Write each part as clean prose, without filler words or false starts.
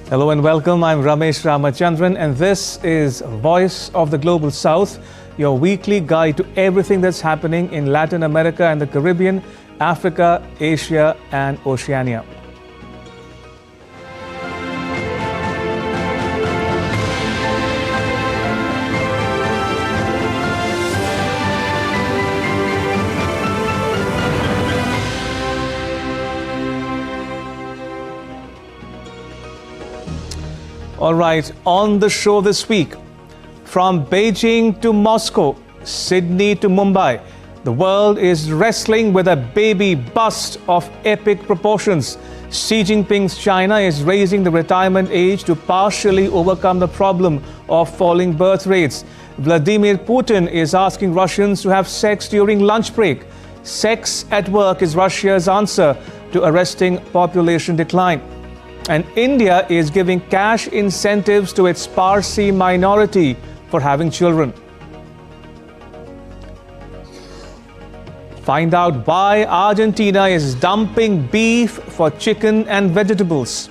Hello and welcome. I'm Ramesh Ramachandran and this is Voice of the Global South, your weekly guide to everything that's happening in Latin America and the Caribbean, Africa, Asia and Oceania. All right, on the show this week, from Beijing to Moscow, Sydney to Mumbai, the world is wrestling with a baby bust of epic proportions. Xi Jinping's China is raising the retirement age to partially overcome the problem of falling birth rates. Vladimir Putin is asking Russians to have sex during lunch break. Sex at work is Russia's answer to arresting population decline. And India is giving cash incentives to its Parsi minority for having children. Find out why Argentina is dumping beef for chicken and vegetables.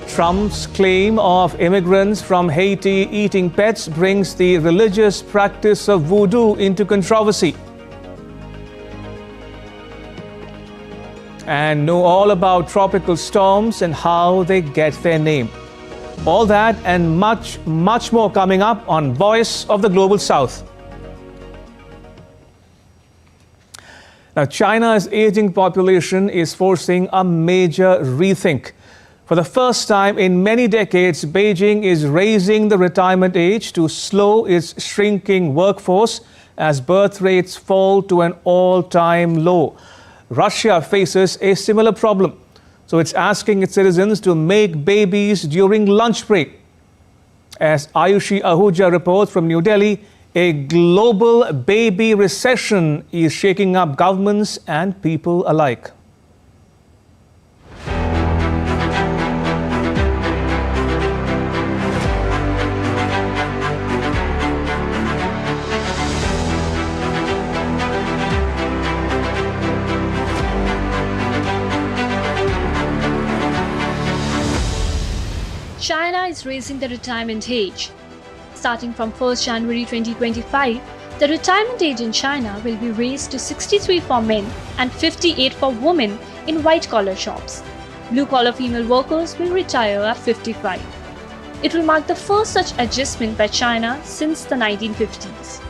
Trump's claim of immigrants from Haiti eating pets brings the religious practice of voodoo into controversy. And know all about tropical storms and how they get their name. All that and much, much more coming up on Voice of the Global South. Now, China's aging population is forcing a major rethink. For the first time in many decades, Beijing is raising the retirement age to slow its shrinking workforce as birth rates fall to an all-time low. Russia faces a similar problem, so it's asking its citizens to make babies during lunch break. As Ayushi Ahuja reports from New Delhi, a global baby recession is shaking up governments and people alike. China is raising the retirement age. Starting from 1st January 2025, the retirement age in China will be raised to 63 for men and 58 for women in white-collar jobs. Blue-collar female workers will retire at 55. It will mark the first such adjustment by China since the 1950s.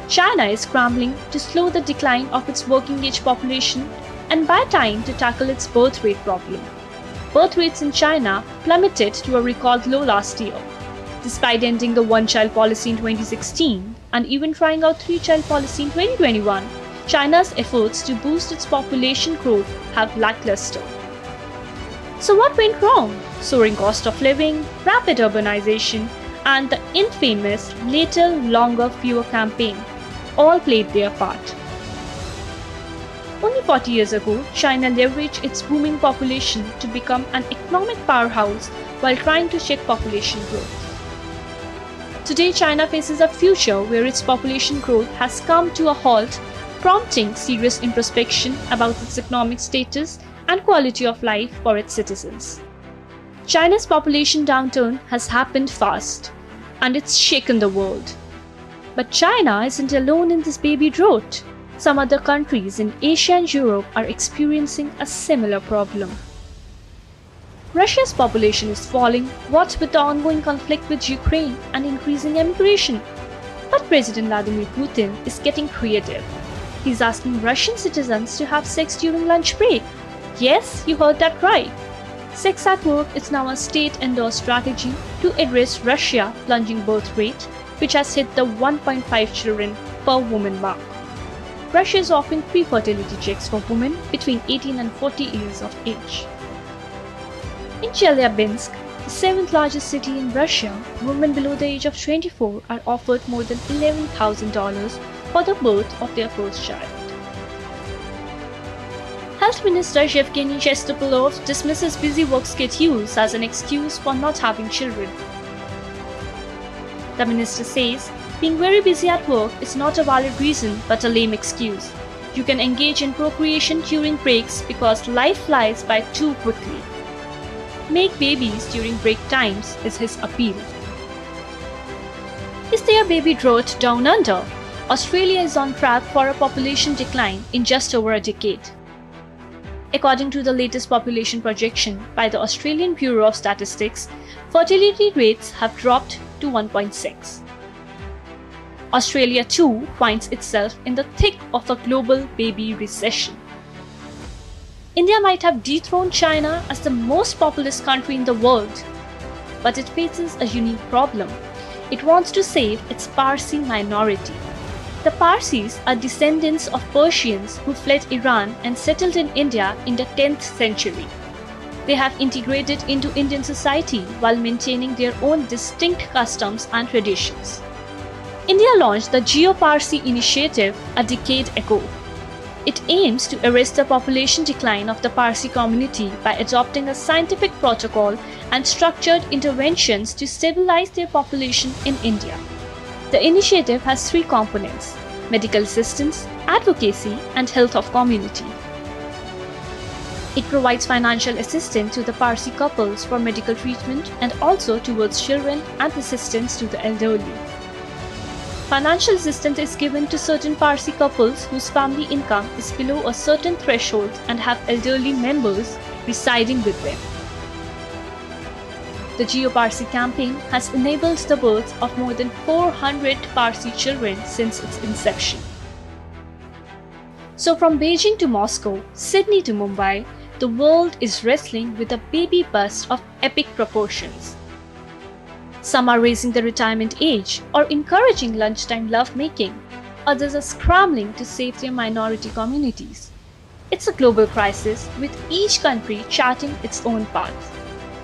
China is scrambling to slow the decline of its working-age population and buy time to tackle its birth rate problem. Birth rates in China plummeted to a record low last year. Despite ending the one-child policy in 2016 and even trying out three-child policy in 2021, China's efforts to boost its population growth have lackluster. So what went wrong? Soaring cost of living, rapid urbanization, and the infamous Later, Longer, Fewer campaign all played their part. Only 40 years ago, China leveraged its booming population to become an economic powerhouse while trying to check population growth. Today, China faces a future where its population growth has come to a halt, prompting serious introspection about its economic status and quality of life for its citizens. China's population downturn has happened fast, and it's shaken the world. But China isn't alone in this baby drought. Some other countries in Asia and Europe are experiencing a similar problem. Russia's population is falling, what with the ongoing conflict with Ukraine and increasing immigration. But President Vladimir Putin is getting creative. He's asking Russian citizens to have sex during lunch break. Yes, you heard that right. Sex at work is now a state-endorsed strategy to address Russia's plunging birth rate, which has hit the 1.5 children per woman mark. Russia is offering free fertility checks for women between 18 and 40 years of age. In Chelyabinsk, the 7th largest city in Russia, women below the age of 24 are offered more than $11,000 for the birth of their first child. Health Minister Yevgeny Shestopalov dismisses busy work schedules as an excuse for not having children. The minister says being very busy at work is not a valid reason but a lame excuse. You can engage in procreation during breaks because life flies by too quickly. Make babies during break times is his appeal. Is there baby drought down under? Australia is on track for a population decline in just over a decade. According to the latest population projection by the Australian Bureau of Statistics, fertility rates have dropped to 1.6. Australia too finds itself in the thick of a global baby recession. India might have dethroned China as the most populous country in the world, but it faces a unique problem. It wants to save its Parsi minority. The Parsis are descendants of Persians who fled Iran and settled in India in the 10th century. They have integrated into Indian society while maintaining their own distinct customs and traditions. India launched the Geo-Parsi initiative a decade ago. It aims to arrest the population decline of the Parsi community by adopting a scientific protocol and structured interventions to stabilize their population in India. The initiative has three components: medical assistance, advocacy, and health of community. It provides financial assistance to the Parsi couples for medical treatment and also towards children and assistance to the elderly. Financial assistance is given to certain Parsi couples whose family income is below a certain threshold and have elderly members residing with them. The Geo-Parsi campaign has enabled the birth of more than 400 Parsi children since its inception. So from Beijing to Moscow, Sydney to Mumbai, the world is wrestling with a baby bust of epic proportions. Some are raising the retirement age or encouraging lunchtime lovemaking. Others are scrambling to save their minority communities. It's a global crisis with each country charting its own path.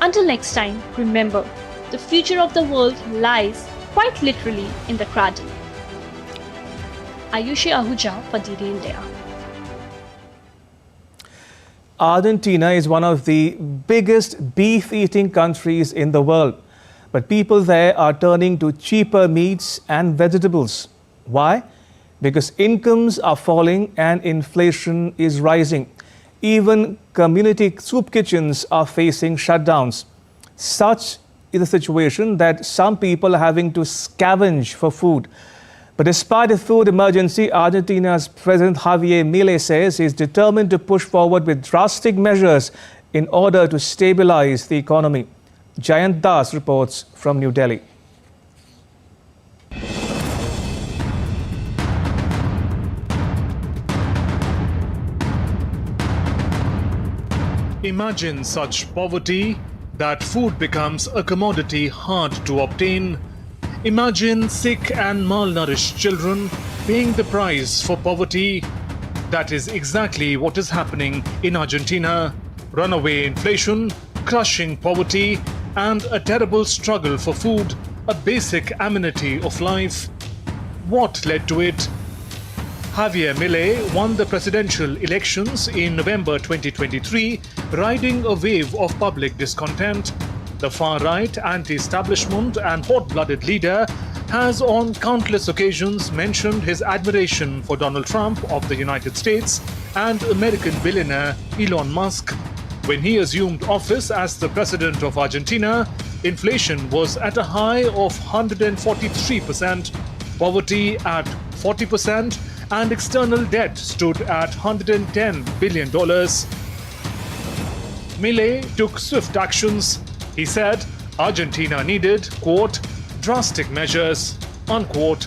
Until next time, remember, the future of the world lies quite literally in the cradle. Ayushi Ahuja for DD India. Argentina is one of the biggest beef-eating countries in the world. But people there are turning to cheaper meats and vegetables. Why? Because incomes are falling and inflation is rising. Even community soup kitchens are facing shutdowns. Such is the situation that some people are having to scavenge for food. But despite the food emergency, Argentina's President Javier Milei says he is determined to push forward with drastic measures in order to stabilize the economy. Jayant Das reports from New Delhi. Imagine such poverty that food becomes a commodity hard to obtain. Imagine sick and malnourished children paying the price for poverty. That is exactly what is happening in Argentina. Runaway inflation, crushing poverty, and a terrible struggle for food, a basic amenity of life. What led to it? Javier Milei won the presidential elections in November 2023, riding a wave of public discontent. The far-right, anti-establishment and hot-blooded leader has on countless occasions mentioned his admiration for Donald Trump of the United States and American billionaire Elon Musk. When he assumed office as the president of Argentina, inflation was at a high of 143%, poverty at 40%, and external debt stood at $110 billion. Milei took swift actions. He said Argentina needed, quote, drastic measures, unquote,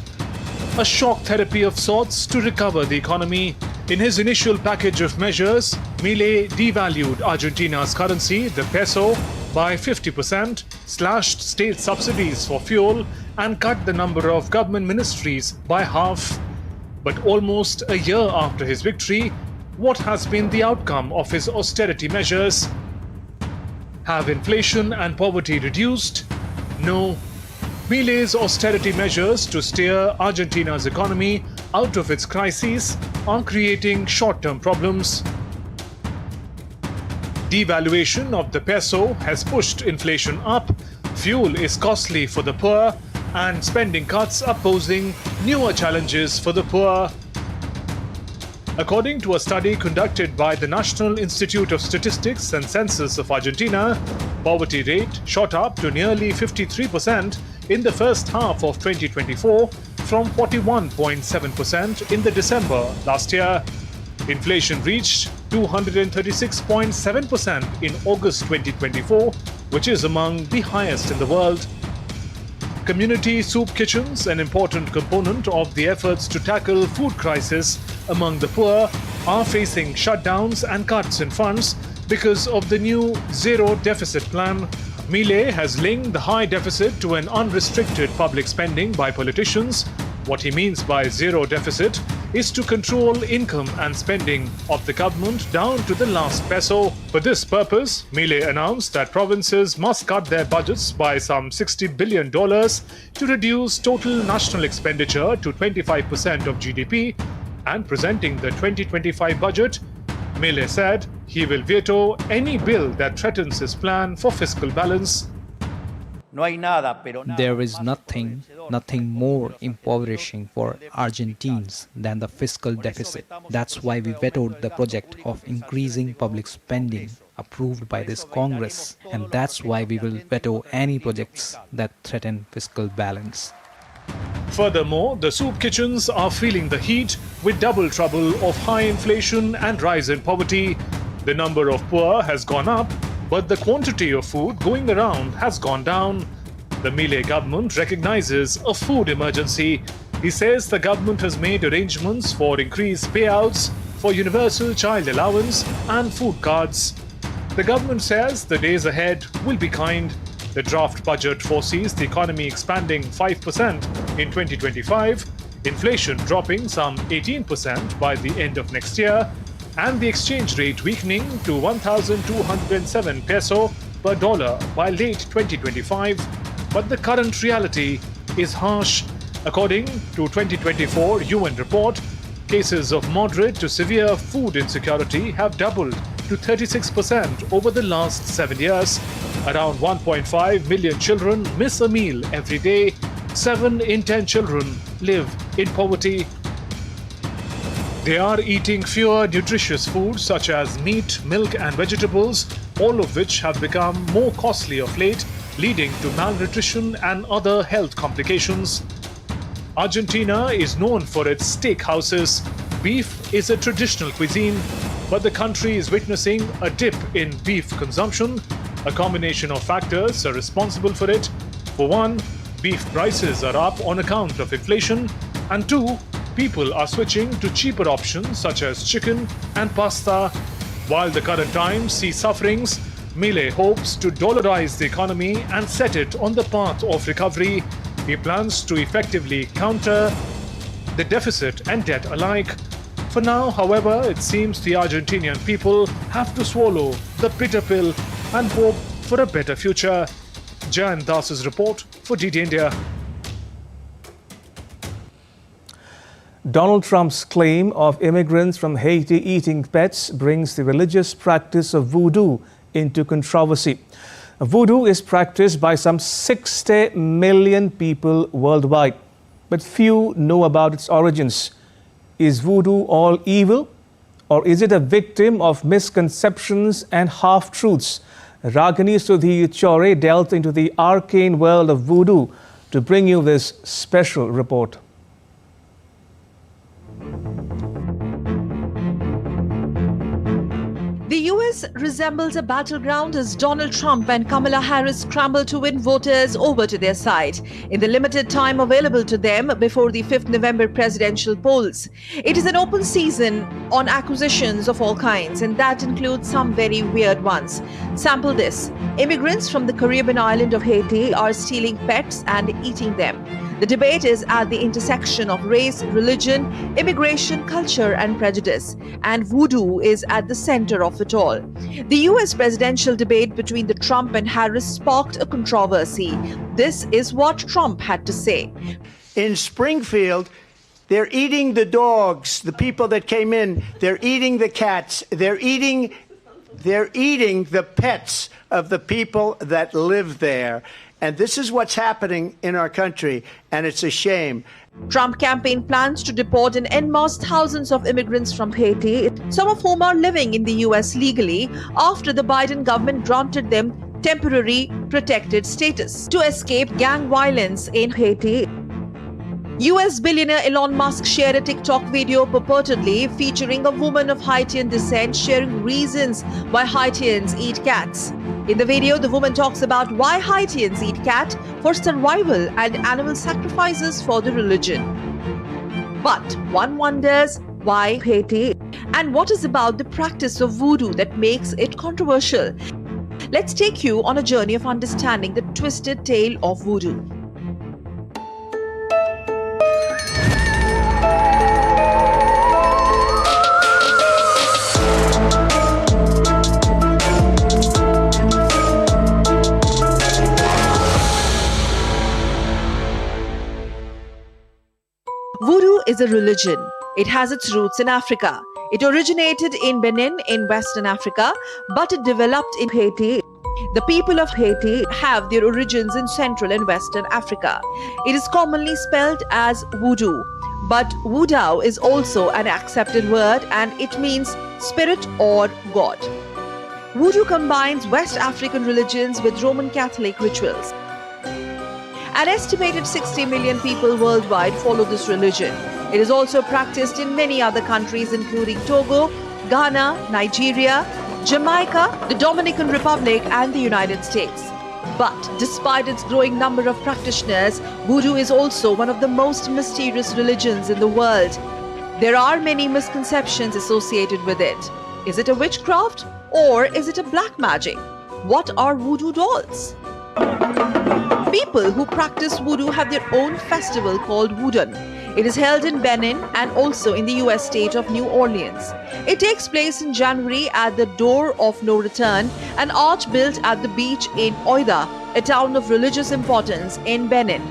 a shock therapy of sorts to recover the economy. In his initial package of measures, Milei devalued Argentina's currency, the peso, by 50%, slashed state subsidies for fuel, and cut the number of government ministries by half. But almost a year after his victory, what has been the outcome of his austerity measures? Have inflation and poverty reduced? No. Milei's austerity measures to steer Argentina's economy out of its crises are creating short-term problems. Devaluation of the peso has pushed inflation up, fuel is costly for the poor, and spending cuts are posing newer challenges for the poor. According to a study conducted by the National Institute of Statistics and Census of Argentina, poverty rate shot up to nearly 53% in the first half of 2024 from 41.7% in the December last year. Inflation reached 236.7% in August 2024, which is among the highest in the world. Community soup kitchens, an important component of the efforts to tackle food crisis among the poor, are facing shutdowns and cuts in funds because of the new zero deficit plan. Milei has linked the high deficit to an unrestricted public spending by politicians. What he means by zero deficit is to control income and spending of the government down to the last peso. For this purpose, Milei announced that provinces must cut their budgets by some $60 billion to reduce total national expenditure to 25% of GDP. And presenting the 2025 budget, Milei said he will veto any bill that threatens his plan for fiscal balance. There is nothing more impoverishing for Argentines than the fiscal deficit. That's why we vetoed the project of increasing public spending approved by this Congress. And that's why we will veto any projects that threaten fiscal balance. Furthermore, the soup kitchens are feeling the heat with double trouble of high inflation and rise in poverty. The number of poor has gone up, but the quantity of food going around has gone down. The Milei government recognizes a food emergency. He says the government has made arrangements for increased payouts for universal child allowance and food cards. The government says the days ahead will be kind. The draft budget foresees the economy expanding 5% in 2025, inflation dropping some 18% by the end of next year, and the exchange rate weakening to 1,207 peso per dollar by late 2025. But the current reality is harsh. According to 2024 UN report, cases of moderate to severe food insecurity have doubled to 36% over the last 7 years. Around 1.5 million children miss a meal every day. 7 in 10 children live in poverty. They are eating fewer nutritious foods such as meat, milk and vegetables, all of which have become more costly of late, leading to malnutrition and other health complications. Argentina is known for its steakhouses. Beef is a traditional cuisine, but the country is witnessing a dip in beef consumption. A combination of factors are responsible for it. For one, beef prices are up on account of inflation, and two, people are switching to cheaper options such as chicken and pasta. While the current times see sufferings, Milei hopes to dollarize the economy and set it on the path of recovery. He plans to effectively counter the deficit and debt alike. For now, however, it seems the Argentinian people have to swallow the bitter pill and hope for a better future. Jan Das's report for DD India. Donald Trump's claim of immigrants from Haiti eating pets brings the religious practice of voodoo into controversy. Voodoo is practiced by some 60 million people worldwide, but few know about its origins. Is voodoo all evil, or is it a victim of misconceptions and half-truths? Ragini Sudhir Chore delved into the arcane world of voodoo to bring you this special report. The US resembles a battleground as Donald Trump and Kamala Harris scramble to win voters over to their side in the limited time available to them before the 5th November presidential polls. It is an open season on acquisitions of all kinds, and that includes some very weird ones. Sample this. Immigrants from the Caribbean island of Haiti are stealing pets and eating them. The debate is at the intersection of race, religion, immigration, culture, and prejudice, and voodoo is at the center of it all. The US presidential debate between the Trump and Harris sparked a controversy. This is what Trump had to say. In Springfield, they're eating the dogs, the people that came in. They're eating the cats. They're eating the pets of the people that live there. And this is what's happening in our country, and it's a shame. Trump campaign plans to deport and en masse thousands of immigrants from Haiti, some of whom are living in the US legally, after the Biden government granted them temporary protected status to escape gang violence in Haiti. US billionaire Elon Musk shared a TikTok video purportedly featuring a woman of Haitian descent sharing reasons why Haitians eat cats. In the video, the woman talks about why Haitians eat cat for survival and animal sacrifices for the religion. But one wonders why Haiti and what is about the practice of voodoo that makes it controversial. Let's take you on a journey of understanding the twisted tale of voodoo. Voodoo is a religion. It has its roots in Africa. It originated in Benin in Western Africa, but it developed in Haiti. The people of Haiti have their origins in Central and Western Africa. It is commonly spelled as voodoo, but voodoo is also an accepted word and it means spirit or God. Voodoo combines West African religions with Roman Catholic rituals. An estimated 60 million people worldwide follow this religion. It is also practiced in many other countries including Togo, Ghana, Nigeria, Jamaica, the Dominican Republic and the United States. But despite its growing number of practitioners, voodoo is also one of the most mysterious religions in the world. There are many misconceptions associated with it. Is it a witchcraft or is it a black magic? What are voodoo dolls? People who practice voodoo have their own festival called Voodoo. It is held in Benin and also in the US state of New Orleans. It takes place in January at the Door of No Return, an arch built at the beach in Oida, a town of religious importance in Benin.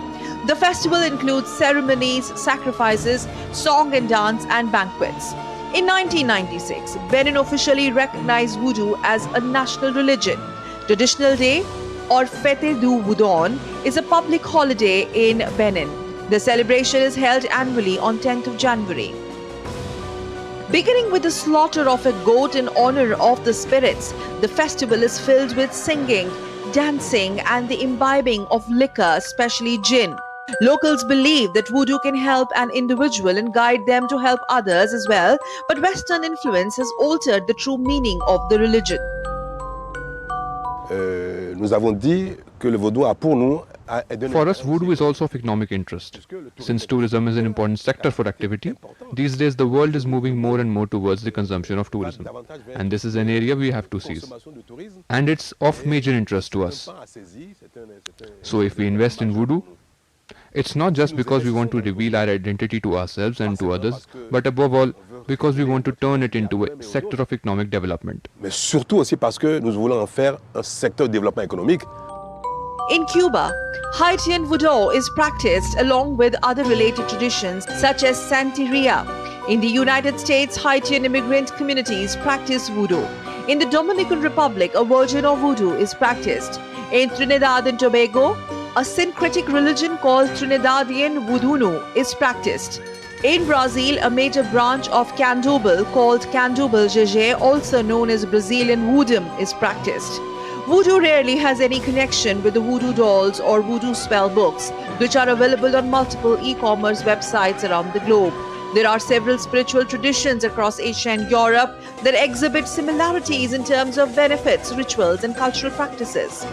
The festival includes ceremonies, sacrifices, song and dance, and banquets. In 1996, Benin officially recognized voodoo as a national religion. Traditional Day, or Fête du Voudon, is a public holiday in Benin. The celebration is held annually on 10th of January. Beginning with the slaughter of a goat in honor of the spirits, the festival is filled with singing, dancing, and the imbibing of liquor, especially gin. Locals believe that voodoo can help an individual and guide them to help others as well, but Western influence has altered the true meaning of the religion. Nous avons dit que le vaudou a pour nous. For us, voodoo is also of economic interest. Since tourism is an important sector for activity, these days the world is moving more and more towards the consumption of tourism. And this is an area we have to seize. And it's of major interest to us. So if we invest in voodoo, it's not just because we want to reveal our identity to ourselves and to others, but above all, because we want to turn it into a sector of economic development. Mais surtout aussi parce que nous voulons en faire un secteur de développement économique. In Cuba, Haitian voodoo is practiced along with other related traditions such as Santeria. In the United States, Haitian immigrant communities practice voodoo. In the Dominican Republic, a version of voodoo is practiced. In Trinidad and Tobago, a syncretic religion called Trinidadian voodoo is practiced. In Brazil, a major branch of Candomblé called Candomblé Jeje, also known as Brazilian voodoo, is practiced. Voodoo rarely has any connection with the voodoo dolls or voodoo spell books, which are available on multiple e-commerce websites around the globe. There are several spiritual traditions across Asia and Europe that exhibit similarities in terms of benefits, rituals, and cultural practices.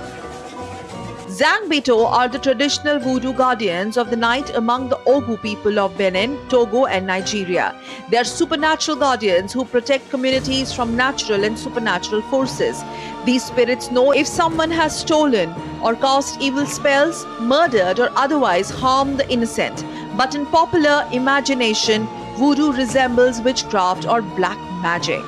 Zangbito are the traditional voodoo guardians of the night among the Ogu people of Benin, Togo, and Nigeria. They are supernatural guardians who protect communities from natural and supernatural forces. These spirits know if someone has stolen or cast evil spells, murdered, or otherwise harmed the innocent. But in popular imagination, voodoo resembles witchcraft or black magic.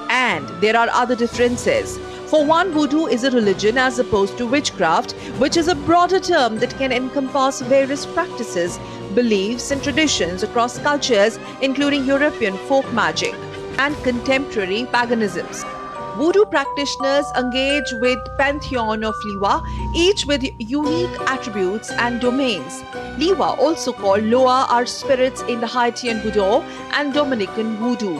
And there are other differences. For one, voodoo is a religion as opposed to witchcraft, which is a broader term that can encompass various practices, beliefs, and traditions across cultures, including European folk magic and contemporary paganisms. Voodoo practitioners engage with pantheon of Liwa, each with unique attributes and domains. Liwa, also called Loa, are spirits in the Haitian Voodoo and Dominican Voodoo.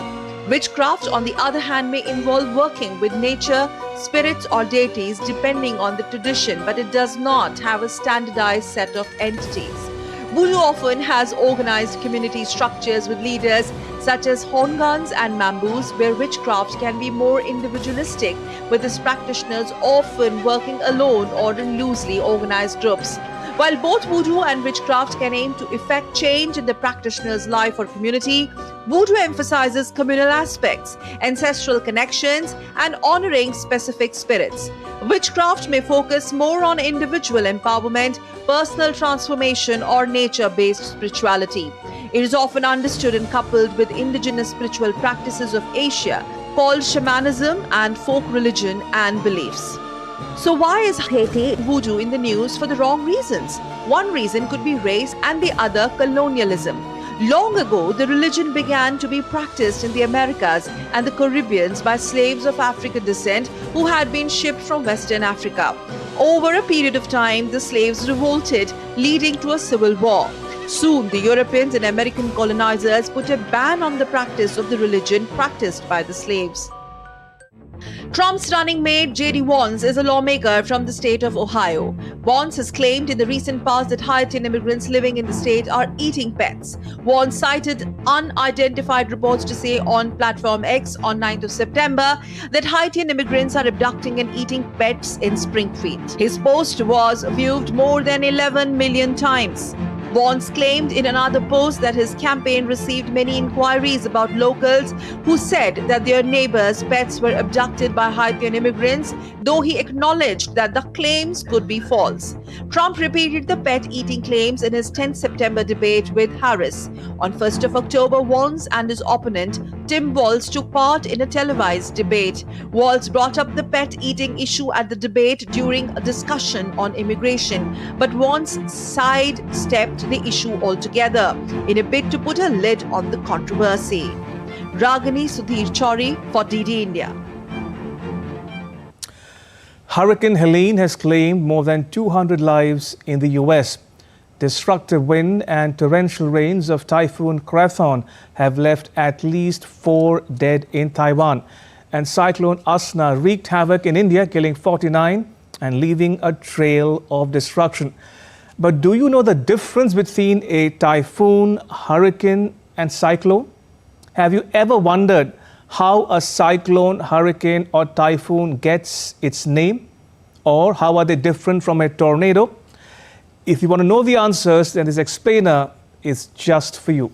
Witchcraft, on the other hand, may involve working with nature, spirits or deities depending on the tradition, but it does not have a standardized set of entities. Voodoo often has organized community structures with leaders such as Honguns and Mambus, where witchcraft can be more individualistic, with its practitioners often working alone or in loosely organized groups. While both voodoo and witchcraft can aim to effect change in the practitioner's life or community, voodoo emphasizes communal aspects, ancestral connections, and honoring specific spirits. Witchcraft may focus more on individual empowerment, personal transformation, or nature-based spirituality. It is often understood and coupled with indigenous spiritual practices of Asia, called shamanism and folk religion and beliefs. So why is Haiti voodoo in the news for the wrong reasons? One reason could be race and the other colonialism. Long ago, the religion began to be practiced in the Americas and the Caribbean by slaves of African descent who had been shipped from Western Africa. Over a period of time, the slaves revolted, leading to a civil war. Soon, the Europeans and American colonizers put a ban on the practice of the religion practiced by the slaves. Trump's running mate, J.D. Vance, is a lawmaker from the state of Ohio. Vance has claimed in the recent past that Haitian immigrants living in the state are eating pets. Vance cited unidentified reports to say on Platform X on 9th of September that Haitian immigrants are abducting and eating pets in Springfield. His post was viewed more than 11 million times. Vance claimed in another post that his campaign received many inquiries about locals who said that their neighbors' pets were abducted by Haitian immigrants, though he acknowledged that the claims could be false. Trump repeated the pet-eating claims in his 10th September debate with Harris. On 1st of October, Vance and his opponent, Tim Walz, took part in a televised debate. Walz brought up the pet-eating issue at the debate during a discussion on immigration, but Vance sidestepped the issue altogether in a bid to put a lid on the controversy. Ragini Sudhir Chauri for DD India. Hurricane Helene has claimed more than 200 lives in the US. Destructive wind and torrential rains of Typhoon Krathon have left at least 4 dead in Taiwan. And Cyclone Asna wreaked havoc in India, killing 49 and leaving a trail of destruction. But do you know the difference between a typhoon, hurricane and cyclone? Have you ever wondered how a cyclone, hurricane or typhoon gets its name? Or how are they different from a tornado? If you want to know the answers, then this explainer is just for you.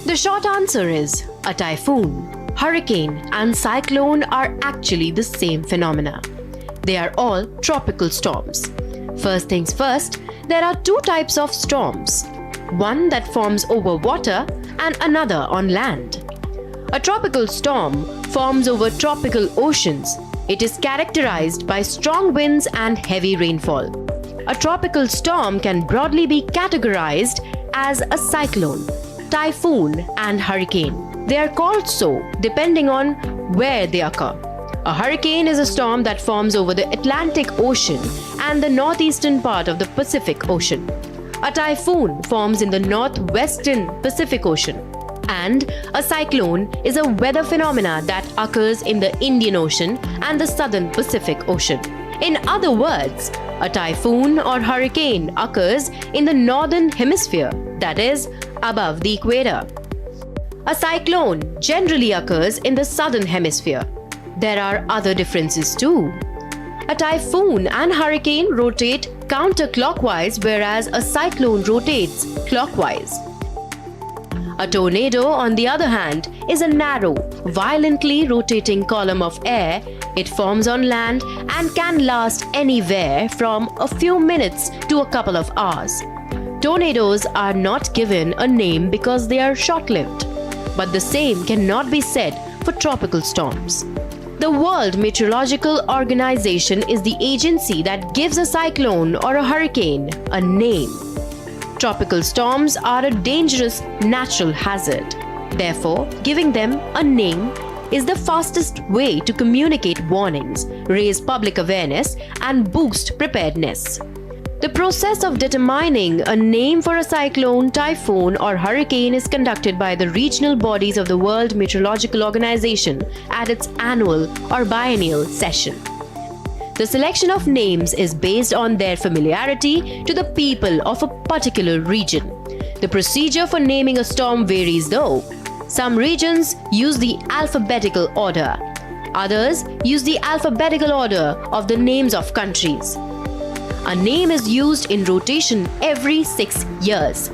The short answer is a typhoon, hurricane and cyclone are actually the same phenomena. They are all tropical storms. First things first, there are two types of storms. One that forms over water and another on land. A tropical storm forms over tropical oceans. It is characterized by strong winds and heavy rainfall. A tropical storm can broadly be categorized as a cyclone, typhoon and hurricane. They are called so depending on where they occur. A hurricane is a storm that forms over the Atlantic Ocean and the northeastern part of the Pacific Ocean. A typhoon forms in the northwestern Pacific Ocean. And a cyclone is a weather phenomena that occurs in the Indian Ocean and the southern Pacific Ocean. In other words, a typhoon or hurricane occurs in the northern hemisphere, that is, above the equator. A cyclone generally occurs in the southern hemisphere. There are other differences too. A typhoon and hurricane rotate counterclockwise, whereas a cyclone rotates clockwise. A tornado, on the other hand, is a narrow, violently rotating column of air. It forms on land and can last anywhere from a few minutes to a couple of hours. Tornadoes are not given a name because they are short-lived, but the same cannot be said for tropical storms. The World Meteorological Organization is the agency that gives a cyclone or a hurricane a name. Tropical storms are a dangerous natural hazard. Therefore, giving them a name is the fastest way to communicate warnings, raise public awareness, and boost preparedness. The process of determining a name for a cyclone, typhoon, or hurricane is conducted by the regional bodies of the World Meteorological Organization at its annual or biennial session. The selection of names is based on their familiarity to the people of a particular region. The procedure for naming a storm varies though. Some regions use the alphabetical order. Others use the alphabetical order of the names of countries. A name is used in rotation every 6 years.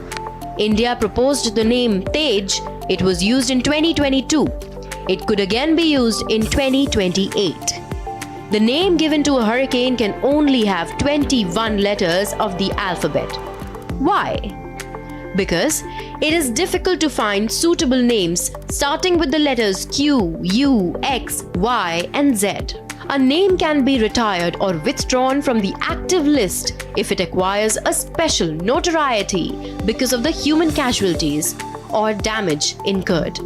India proposed the name Tej. It was used in 2022. It could again be used in 2028. The name given to a hurricane can only have 21 letters of the alphabet. Why? Because it is difficult to find suitable names starting with the letters Q, U, X, Y, and Z. A name can be retired or withdrawn from the active list if it acquires a special notoriety because of the human casualties or damage incurred.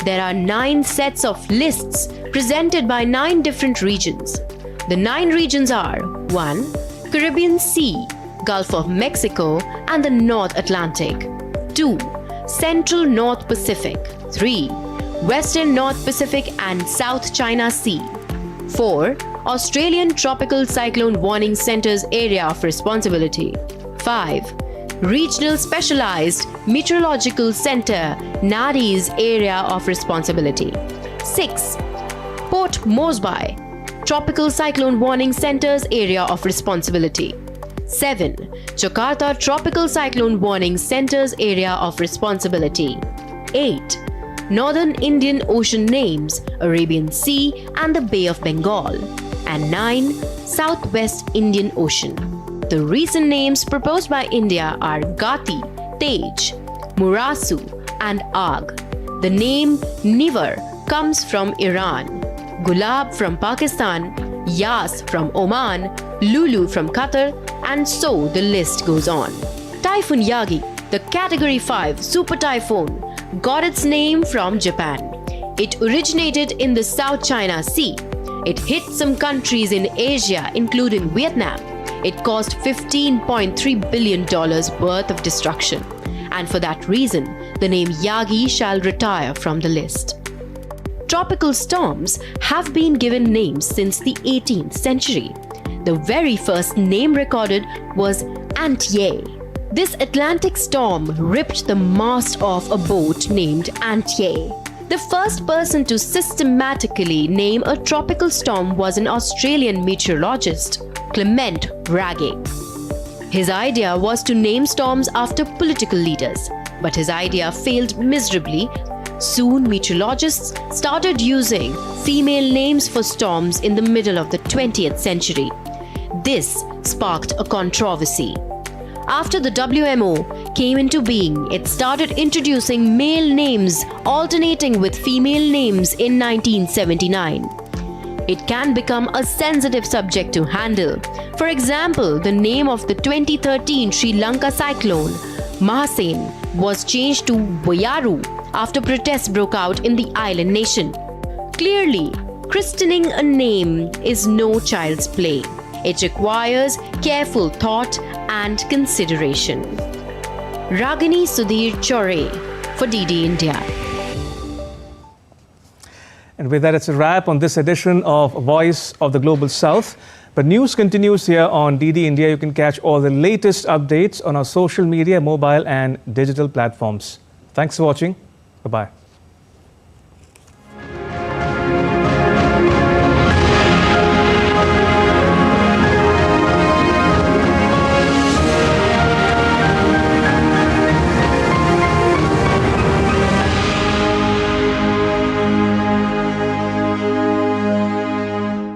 There are 9 sets of lists presented by 9 different regions. The 9 regions are 1. Caribbean Sea, Gulf of Mexico, and the North Atlantic. 2. Central North Pacific. 3. Western North Pacific and South China Sea. 4. Australian Tropical Cyclone Warning Centre's Area of Responsibility. 5. Regional Specialized Meteorological Centre NARI's Area of Responsibility. 6. Port Moresby Tropical Cyclone Warning Centre's Area of Responsibility. 7. Jakarta Tropical Cyclone Warning Centre's Area of Responsibility. 8. Northern Indian Ocean names, Arabian Sea and the Bay of Bengal. And 9. Southwest Indian Ocean. The recent names proposed by India are Gati, Tej, Murasu, and Aag. The name Nivar comes from Iran, Gulab from Pakistan, Yas from Oman, Lulu from Qatar, and so the list goes on. Typhoon Yagi, the Category 5 super typhoon, got its name from Japan. It originated in the South China Sea. It hit some countries in Asia, including Vietnam. It caused $15.3 billion worth of destruction. And for that reason, the name Yagi shall retire from the list. Tropical storms have been given names since the 18th century. The very first name recorded was Antje. This Atlantic storm ripped the mast off a boat named Antje. The first person to systematically name a tropical storm was an Australian meteorologist, Clement Wragge. His idea was to name storms after political leaders, but his idea failed miserably. Soon, meteorologists started using female names for storms in the middle of the 20th century. This sparked a controversy. After the WMO came into being, it started introducing male names alternating with female names in 1979. It can become a sensitive subject to handle. For example, the name of the 2013 Sri Lanka cyclone, Mahasen, was changed to Wayaru after protests broke out in the island nation. Clearly, christening a name is no child's play. It requires careful thought and consideration. Ragini Sudhir Chore for DD India. And with that, it's a wrap on this edition of Voice of the Global South. But news continues here on DD India. You can catch all the latest updates on our social media, mobile and digital platforms. Thanks for watching. Bye-bye.